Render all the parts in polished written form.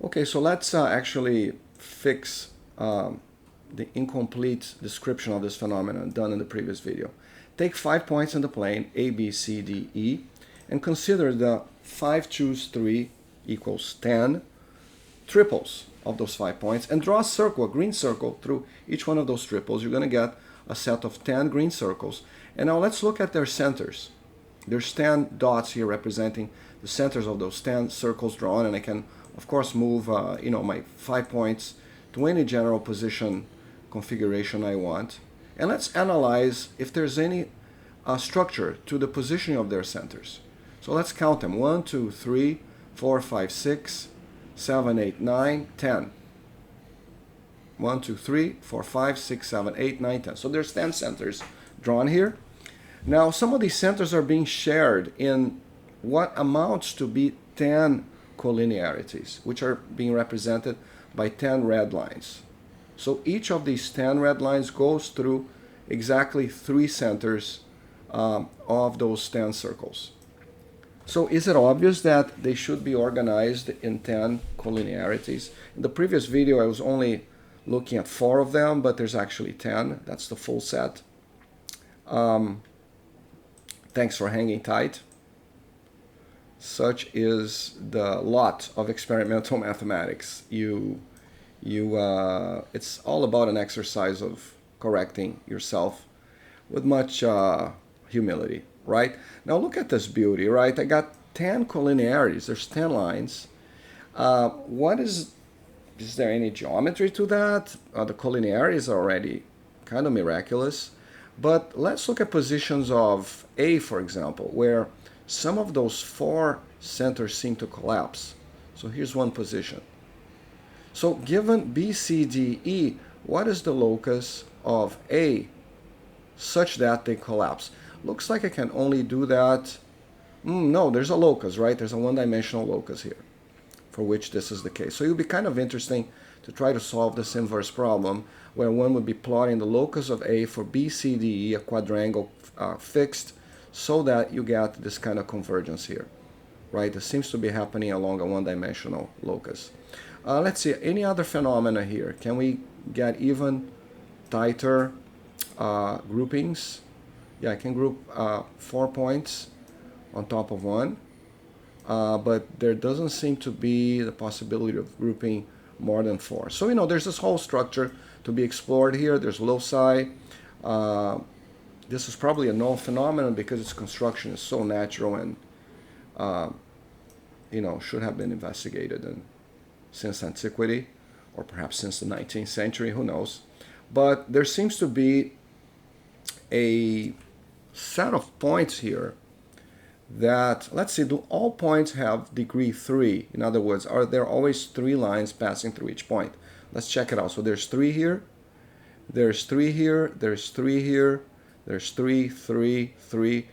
Okay, so let's actually fix the incomplete description of this phenomenon done in the previous video. Take 5 points in the plane A, B, C, D, E, and consider the 5 choose 3 equals 10 triples of those 5 points, and draw a circle, a green circle, through each one of those triples. You're going to get a set of 10 green circles. And now let's look at their centers. There's 10 dots here representing the centers of those 10 circles drawn, and I can, of course, move my 5 points to any general position configuration I want. And let's analyze if there's any structure to the positioning of their centers. So let's count them. 1, 2, 3, 4, 5, 6, 7, 8, 9, 10. 1, 2, 3, 4, 5, 6, 7, 8, 9, 10. So there's 10 centers drawn here. Now some of these centers are being shared in what amounts to be 10 collinearities, which are being represented by 10 red lines. So each of these 10 red lines goes through exactly 3 centers of those 10 circles. So is it obvious that they should be organized in 10 collinearities? In the previous video I was only looking at 4 of them, but there's actually 10. That's the full set. Thanks for hanging tight. Such is the lot of experimental mathematics. It's all about an exercise of correcting yourself with much humility, right? Now look at this beauty, right? I got 10 collinearities. There's 10 lines. Is there any geometry to that? The collinearities are already kind of miraculous. But let's look at positions of A, for example, where some of those 4 centers seem to collapse. So here's one position. So given B, C, D, E, what is the locus of A such that they collapse? Looks like I can only do that. No, there's a locus, right? There's a one-dimensional locus here for which this is the case. So it would be kind of interesting to try to solve this inverse problem where one would be plotting the locus of A for B, C, D, E, a quadrangle fixed, so that you get this kind of convergence here, right? This seems to be happening along a one-dimensional locus. Let's see, any other phenomena here? Can we get even tighter groupings? Yeah, I can group 4 points on top of one, but there doesn't seem to be the possibility of grouping more than 4. So, there's this whole structure to be explored here. There's loci. This is probably a null phenomenon because its construction is so natural and, should have been investigated since antiquity, or perhaps since the 19th century, who knows. But there seems to be a set of points here that, let's see, do all points have degree 3? In other words, are there always 3 lines passing through each point? Let's check it out. So there's 3 here, there's 3 here, there's 3 here, there's 3, 3, 3.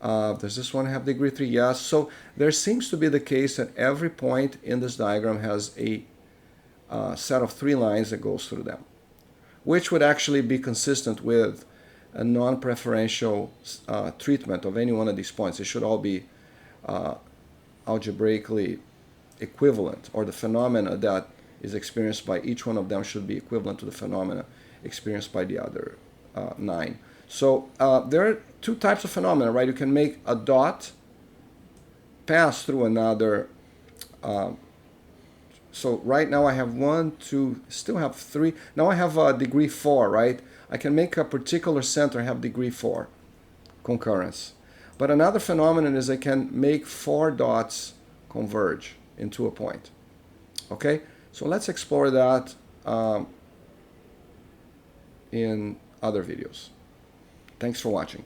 Does this one have degree 3? Yes. So there seems to be the case that every point in this diagram has a set of 3 lines that goes through them, which would actually be consistent with a non-preferential treatment of any one of these points. They should all be algebraically equivalent, or the phenomena that is experienced by each one of them should be equivalent to the phenomena experienced by the other 9. So there are 2 types of phenomena, right? You can make a dot pass through another. So right now I have 1, 2, still have 3. Now I have degree 4, right? I can make a particular center have degree 4 concurrence. But another phenomenon is I can make 4 dots converge into a point. Okay? So let's explore that in other videos. Thanks for watching.